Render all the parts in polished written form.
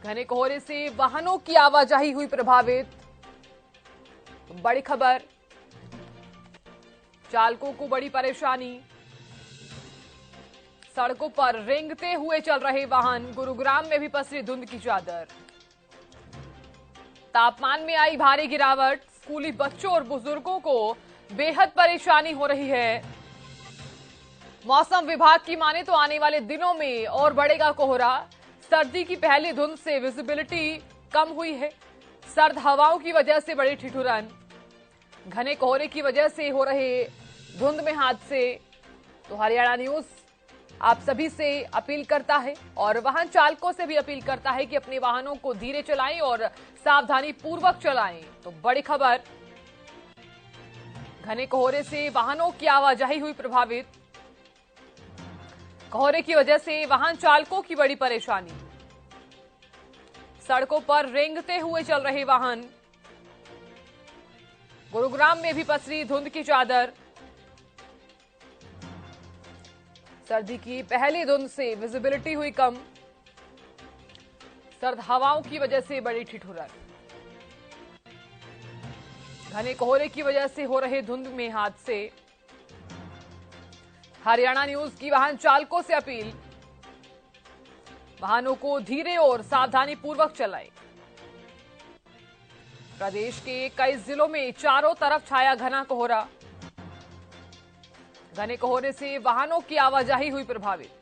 घने कोहरे से वाहनों की आवाजाही हुई प्रभावित। बड़ी खबर, चालकों को बड़ी परेशानी। सड़कों पर रेंगते हुए चल रहे वाहन। गुरुग्राम में भी पसरी धुंध की चादर। तापमान में आई भारी गिरावट। स्कूली बच्चों और बुजुर्गों को बेहद परेशानी हो रही है। मौसम विभाग की माने तो आने वाले दिनों में और बढ़ेगा कोहरा। सर्दी की पहली धुंध से विजिबिलिटी कम हुई है। सर्द हवाओं की वजह से बड़ी ठिठुरन। घने कोहरे की वजह से हो रहे धुंध में हादसे। तो हरियाणा न्यूज आप सभी से अपील करता है और वाहन चालकों से भी अपील करता है कि अपने वाहनों को धीरे चलाएं और सावधानी पूर्वक चलाएं। तो बड़ी खबर, घने कोहरे से वाहनों की आवाजाही हुई प्रभावित। कोहरे की वजह से वाहन चालकों की बड़ी परेशानी। सड़कों पर रेंगते हुए चल रहे वाहन। गुरुग्राम में भी पसरी धुंध की चादर। सर्दी की पहली धुंध से विजिबिलिटी हुई कम। सर्द हवाओं की वजह से बड़ी ठिठुरन। घने कोहरे की वजह से हो रहे धुंध में हादसे। हरियाणा न्यूज की वाहन चालकों से अपील, वाहनों को धीरे और सावधानी पूर्वक चलाएं। प्रदेश के कई जिलों में चारों तरफ छाया घना कोहरा। घने कोहरे से वाहनों की आवाजाही हुई प्रभावित।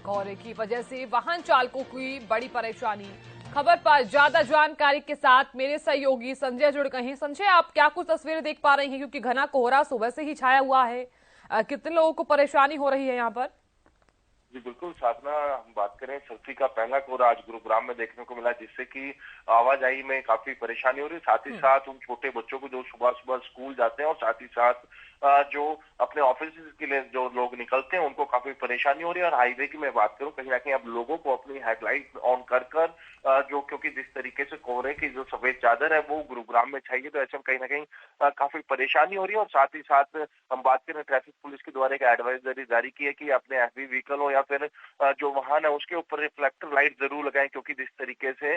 कोहरे की वजह से वाहन चालकों की बड़ी परेशानी। खबर पर ज्यादा जानकारी के साथ मेरे सहयोगी संजय जुड़ गए हैं। संजय, आप क्या कुछ तस्वीरें देख पा रहे हैं, क्योंकि घना कोहरा सुबह से ही छाया हुआ है। कितने लोगों को परेशानी हो रही है यहाँ पर? जी बिल्कुल साधना, हम बात करें सर्दी का पहला कोहरा आज गुरुग्राम में देखने को मिला, जिससे कि आवाजाही में काफी परेशानी हो रही है। साथ ही साथ उन छोटे बच्चों को जो सुबह सुबह स्कूल जाते हैं और साथ ही साथ जो अपने ऑफिस के लिए जो लोग निकलते हैं उनको काफी परेशानी हो रही है। और हाईवे की मैं बात करूं, कहीं ना कहीं अब लोगों को अपनी हेडलाइट ऑन कर जो, क्योंकि जिस तरीके से कोहरे की जो सफेद चादर है वो गुरुग्राम में छाई है, तो ऐसे में कहीं ना कहीं काफी परेशानी हो रही है। और साथ ही साथ हम बात करें, ट्रैफिक पुलिस के द्वारा एक एडवाइजरी जारी की है कि अपने एफवी व्हीकल हो या फिर जो वाहन है उसके ऊपर रिफ्लेक्टर लाइट जरूर लगाएं, क्योंकि जिस तरीके से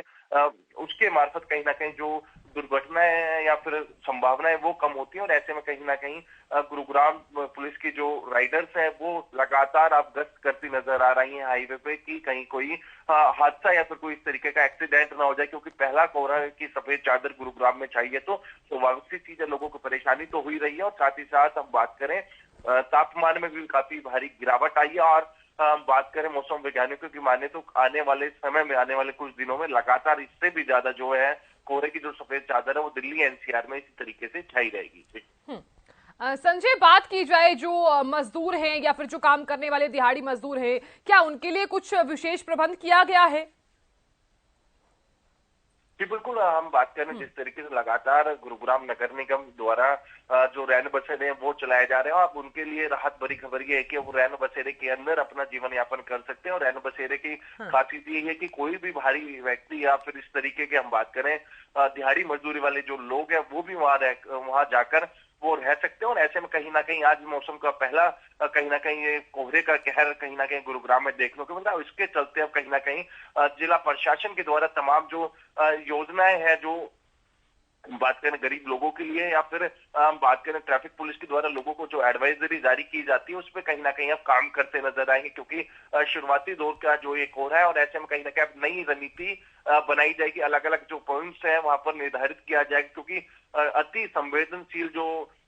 उसके मार्फत कहीं ना कहीं जो दुर्घटनाएं या फिर संभावनाएं वो कम होती है। और ऐसे में कहीं ना कहीं गुरुग्राम पुलिस की जो राइडर्स हैं वो लगातार अब गश्त करती नजर आ रही हैं हाईवे पे, कि कहीं कोई हादसा या फिर कोई इस तरीके का एक्सीडेंट ना हो जाए, क्योंकि पहला कोहरा की सफेद चादर गुरुग्राम में छाई है। तो स्वाभाविक सी चीज है, लोगों को परेशानी तो हुई रही है। और साथ ही साथ हम बात करें, तापमान में भी काफी भारी गिरावट आई है। और बात करें मौसम वैज्ञानिकों की माने तो आने वाले समय में, आने वाले कुछ दिनों में लगातार इससे भी ज्यादा जो है कोहरे की जो सफेद चादर है वो दिल्ली एनसीआर में इसी तरीके से छाई रहेगी। संजय, बात की जाए जो मजदूर हैं या फिर जो काम करने वाले दिहाड़ी मजदूर हैं, क्या उनके लिए कुछ विशेष प्रबंध किया गया है? जी बिल्कुल, हम बात करें जिस तरीके से लगातार गुरुग्राम नगर निगम द्वारा जो रैन बसेरे हैं वो चलाए जा रहे हैं। अब उनके लिए राहत भरी खबर ये है कि वो रैन बसेरे के अंदर अपना जीवन यापन कर सकते हैं। और रैन बसेरे की खासियत ये है कि कोई भी भारी व्यक्ति या फिर इस तरीके के, हम बात करें दिहाड़ी मजदूरी वाले जो लोग हैं वो भी वहां जाकर वो रह सकते हैं। और ऐसे में कहीं ना कहीं आज मौसम का पहला कहीं ना कहीं ये कोहरे का कहर कहीं ना कहीं गुरुग्राम में देखने को मिल रहा है। इसके चलते अब कहीं ना कहीं जिला प्रशासन के द्वारा तमाम जो योजनाएं हैं, जो बात करें गरीब लोगों के लिए या फिर बात करें ट्रैफिक पुलिस के द्वारा लोगों को जो एडवाइजरी जारी की जाती है उस पर कहीं ना कहीं अब काम करते नजर आएंगे, क्योंकि शुरुआती दौर का जो ये कोहरा है। और ऐसे में कहीं ना कहीं अब नई रणनीति बनाई जाएगी, अलग अलग जो पॉइंट्स हैं वहां पर निर्धारित किया जाएगा, क्योंकि अति संवेदनशील जो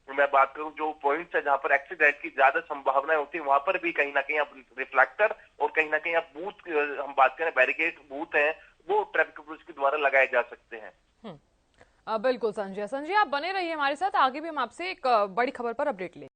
मैं बात करूं जो पॉइंट्स है जहां पर एक्सीडेंट की ज्यादा संभावनाएं होती है, वहां पर भी कहीं ना कहीं अब रिफ्लेक्टर और कहीं ना कहीं अब बूथ, हम बात करें बैरिकेड बूथ है, वो ट्रैफिक पुलिस के द्वारा लगाए जा सकते हैं। बिल्कुल संजय, आप बने रहिए हमारे साथ। आगे भी हम आपसे एक बड़ी खबर पर अपडेट लेंगे।